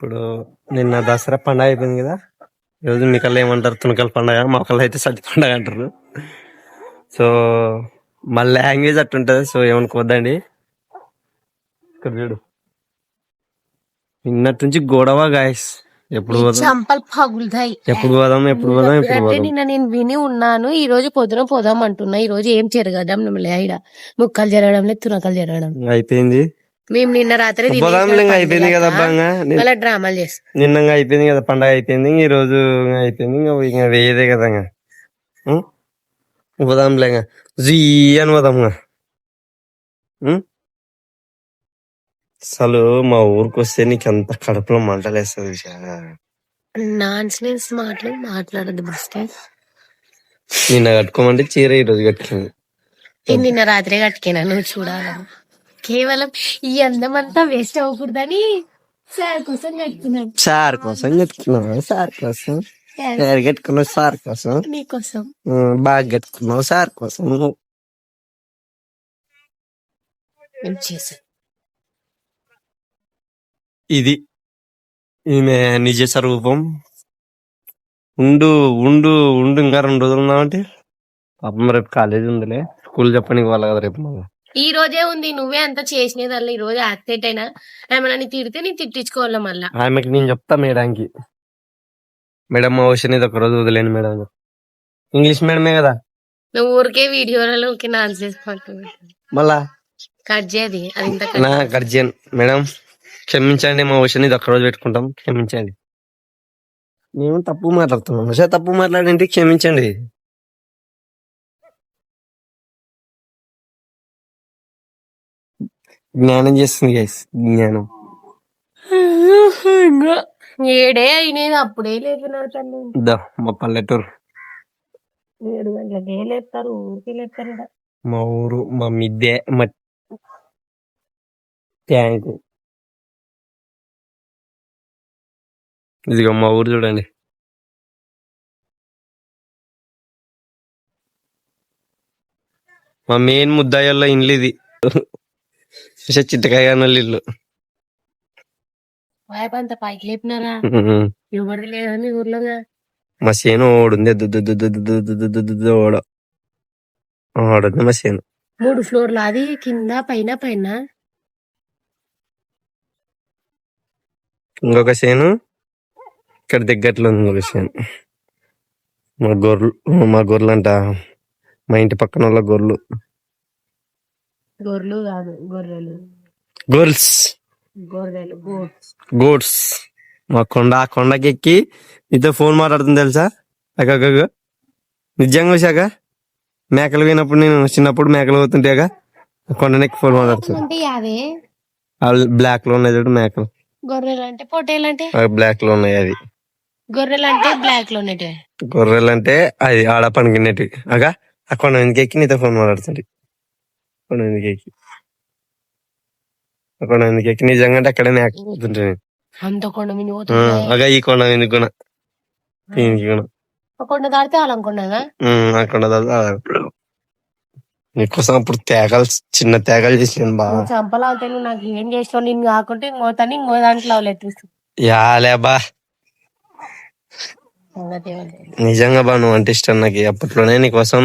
ఇప్పుడు నిన్న దసరా పండగ అయిపోయింది కదా. ఈరోజు మీకల్లా ఏమంటారు, తునకల పండగ, మా కల్లా అయితే సద్ది పండగ అంటారు. సో మా లాంగ్వేజ్ అట్టుంటది, సో ఏమనుకోవద్దండి. ఇక్కడ చూడు, నిన్నటి నుంచి గొడవ గాయస్. ఎప్పుడు చంపలు పగులుతాయి. ఎప్పుడు పోదాం ఎప్పుడు పోదాం ఎప్పుడు పోదాం. నిన్న నేను విని ఉన్నాను, ఈ రోజు పొద్దున పోదాం అంటున్నా. ఈ రోజు ఏం జరగడం లేడ, ముక్కలు జరగడం లేదు, తునకలు జరగడం అయిపోయింది. మేము నిన్న రాత్రి అయిపోయింది కదా అలా డ్రామాలు చేస్తాం. నిన్న అయిపోయింది కదా పండగ, అయిపోయింది. ఈ రోజు అయిపోయింది, ఇంకా వేయదే కదా. పోదాంలే, జీ అని పోదాంగా. అసలు మా ఊరికి వస్తే నీకు ఎంత కడుపులో మంటలేస్తుంది. నాన్ సెన్స్ మాటలు మాట్లాడదు బస్కే. నిన్న కట్టుకోమంటే చీర ఈ రోజు కట్టుకుంది. నేను నిన్న రాత్రే కట్టుకున్నా, నువ్వు చూడాలి. కేవలం ఈ అందం అంతా వేస్ట్ అవ్వకూడదని సార్ కోసం కట్టుకున్నాను. సార్ కోసం కట్టుకున్నావు, సార్ కోసం కట్టుకున్నావు, సార్ కోసం, నీకోసం బాగా కట్టుకున్నావు, సార్ కోసం. ఇది ఈమె నిజ స్వరూపం. ఉండు ఉండు ఉండు, ఇంకా 2 రోజులు ఉన్నామంటే పాపం రేపు కాలేజీ ఉందిలే, స్కూల్ చెప్పడానికి వాళ్ళ కదా రేపు. ఈ రోజే ఉంది, నువ్వే అంతా చేసినదల్లా. ఈ రోజు యాక్సిడెంట్ అయినా ఏమైనా నీ తిడితే నేను తిట్టించుకోవాలా మళ్ళా. ఆమెకి నేను చెప్తా మేడంకి, మేడం మా విషయం ఇది ఒక రోజు వదిలేను మేడం. ఇంగ్లీష్ మేడమే కదా. నువ్వు ఊరికే వీడియోలలో నాన్ చేసుకుంటుంది, మళ్ళా కట్ చేయది అది ఇంత నా కట్ చేయను మేడం. క్షమించండి, మా విషయం ఇది ఒక్క రోజు పెట్టుకుంటాం, క్షమించండి. మేము తప్పు మాట్లాడుతున్నాం సార్, తప్పు మాట్లాడండి, క్షమించండి. జ్ఞానం చేస్తుంది గైస్, జ్ఞానం. ఏడే అయినది అప్పుడే లేపినారు తల్లి. మా పల్లెటూరు 7 గంటలకే లేపుతారు, ఊరికి లేపుతారు. మా ఊరు, మా మిద్దె, మా ట్యాంక్. ఇదిగో మా ఊరు చూడండి. మా మెయిన్ ముద్దాయిల్లో ఇల్లు ఇది, చింతకాయ ఇల్లు. అంత పైకి లేపినారా, ఎవరిది లేదని ఊర్లో. మా సేను ఓడుంది, ఓడుంది మా సేను. 3 ఫ్లోర్లు, అది కింద పైన పైన. ఇంకొక సేను ఇక్కడ దగ్గరలో ఉంది, ఇంకొక సేను. మా గొర్రెలు అంట, మా ఇంటి పక్కన వాళ్ళ గొర్రెలు. గొర్రెలు కాదు, గొర్రెలు. గోల్స్, గొర్రెలు, గోడ్స్. మా కొండకి ఎక్కి నీతో ఫోన్ మాట్లాడుతుంది తెలుసా అక్క. నిజంగా వచ్చాక మేకలు పోయినప్పుడు, నేను చిన్నప్పుడు మేకలు పోతుంటేగా కొండనెక్కి ఫోన్ మాట్లాడుతుంది. బ్లాక్ లో ఉన్నాయి చూడు మేకలు. గొర్రెలు అంటే పొట్టేలు అంటే బ్లాక్ లో ఉన్నాయి. అది గొర్రెలు అంటే బ్లాక్ లో ఉన్నాయి. గొర్రెలు అంటే అది ఆడ పనికినట్టు. అగా ఆ కొండ ఎందుకు ఎక్కి నీతో ఫోన్ మాట్లాడుతుంది. కొండ ఎందుకు ఎక్కి, కొండ ఎందుకు ఎక్కి నిజంగా అంటే అక్కడే మేక పోతుంటే అంత కొండ అగా ఈ కొండ ఎందుకు కూడా దీనికి కూడా కొండ దాడితే అలానుకున్నాగా. ఆ కొండ దాడితే నీకోసం అప్పుడు తేగలు, చిన్న తేగలు చేసాను బాగా. చంపలావుతా, నువ్వు నాకు ఏం చేసినావు, నేను కాకుంటే ఇంకోతాను, ఇంకో దాంట్లో యాలే బా. నిజంగా బా, నువ్వు అంటే ఇష్టం నాకు. అప్పట్లోనే నీకోసం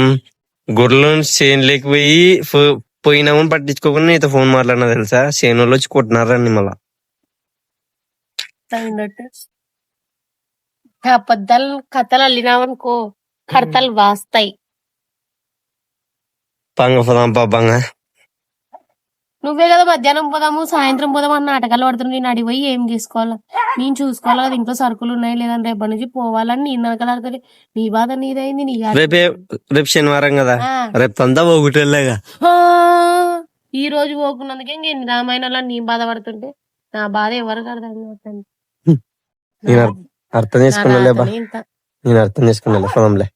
గొర్రెలు చేనులోకి పోయినామని పట్టించుకోకుండా నీతో ఫోన్ మాట్లాడినా తెలుసా. చేనులో వచ్చి కొట్టినారని మళ్ళా. అబద్ధాలు కథలు అల్లినావనుకో, కడతలు వాస్తాయి. పంగ నువ్వే కదా మధ్యాహ్నం పోదాము, సాయంత్రం పోదాము అన్న నాటకాలు పడుతున్నావు. నేను అడిగిపోయి ఏం చేసుకోవాలా, నేను చూసుకోవాలా కదా, ఇంట్లో సరుకులు ఉన్నాయి లేదని రేపటి నుంచి పోవాలని నేను నాటకాలు. నీ బాధ నీదైంది. రేపు శనివారం కదా, రేపు అంతా పోగొట్టేలాగా. ఈ రోజు పోకున్నందుకే ఇంక రామాయణంలో నీ బాధపడుతుంటే నా బాధ ఎవరికి అర్థం అవుతుంది. అర్థం చేసుకున్నా, నేను అర్థం చేసుకున్నా. పొలంలే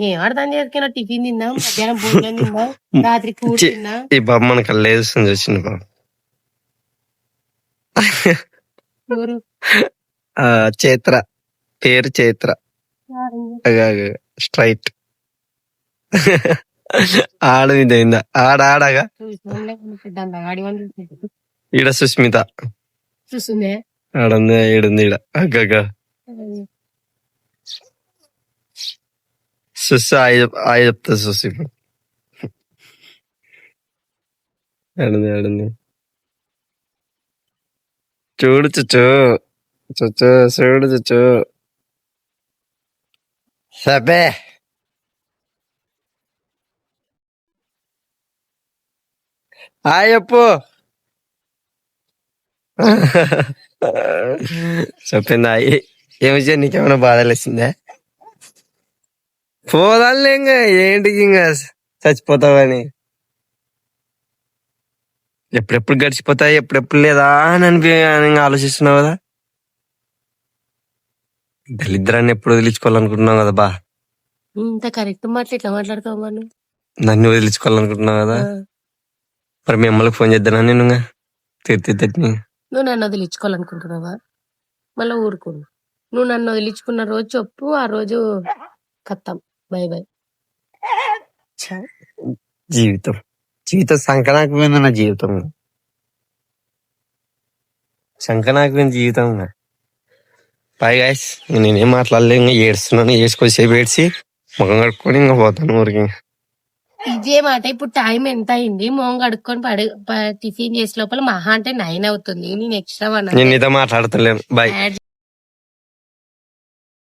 ఏం అర్థం చేసుకున్నా, టిఫిన్ తిన్నా, మధ్యాహ్నం భోజనం తిన్నా, రాత్రి కూర తిన్నా. ఈ బాబు మన కళ్ళు వచ్చింది బాబు. చైత్ర, పేరు చైత్ర. స్ట్రైట్ ఆడమిదైందా, ఆడగా ఈడ సుస్మిత. చూస్తుందే ఆడుంది ఈడుంది ఈడ అగ్గ సుస్ ఆయి చెప్తా సుస్ ఇప్పుడు ఆడుంది చూడు చుచ్చు చూడు చుచ్చు సబే చెప్పు చెప్పిందా ఏమి చేయ నీకేమైనా బాధలు వేసిందే పోదాలే ఇంకా ఏంటికి ఇంకా చచ్చిపోతావని ఎప్పుడెప్పుడు గడిచిపోతాయి ఎప్పుడెప్పుడు లేదా అని ఇంకా ఆలోచిస్తున్నావు కదా దళిద్రాన్ని ఎప్పుడు వదిలించుకోవాలనుకుంటున్నావు కదా బా ఇంత కరెక్ట్ మాటలు ఇట్లా మాట్లాడతావు మనం నన్ను వదిలించుకోవాలనుకుంటున్నావు కదా మరి మీ అమ్మలకు ఫోన్ చేద్దానా నేను ఇంకా తిట్టి నువ్వు నన్ను వదిలించుకోవాలనుకుంటున్నావా మళ్ళీ ఊరుకున్నా నువ్వు నన్ను వదిలించుకున్న రోజు చెప్పు ఆ రోజు కత్తాం బై బై జీవితం సంకనాకపోయింది నా జీవితం సంకనాకపోయింది జీవితం బాయ్ గాయస్ నేనేం మాట్లాడలే ఇంకా ఏడుస్తున్నాను ఏడ్చుకోసేపు ఏడ్చి ముఖం కడుక్కొని ఇంకా పోతాను ఊరికి ఇదే మాట ఇప్పుడు టైం ఎంత అయింది మొహం కడుక్కొని టిఫిన్ చేసే లోపల మహా అంటే 9 అవుతుంది నేను ఎక్స్ట్రా నేను నీతో మాట్లాడతలేను బాయ్.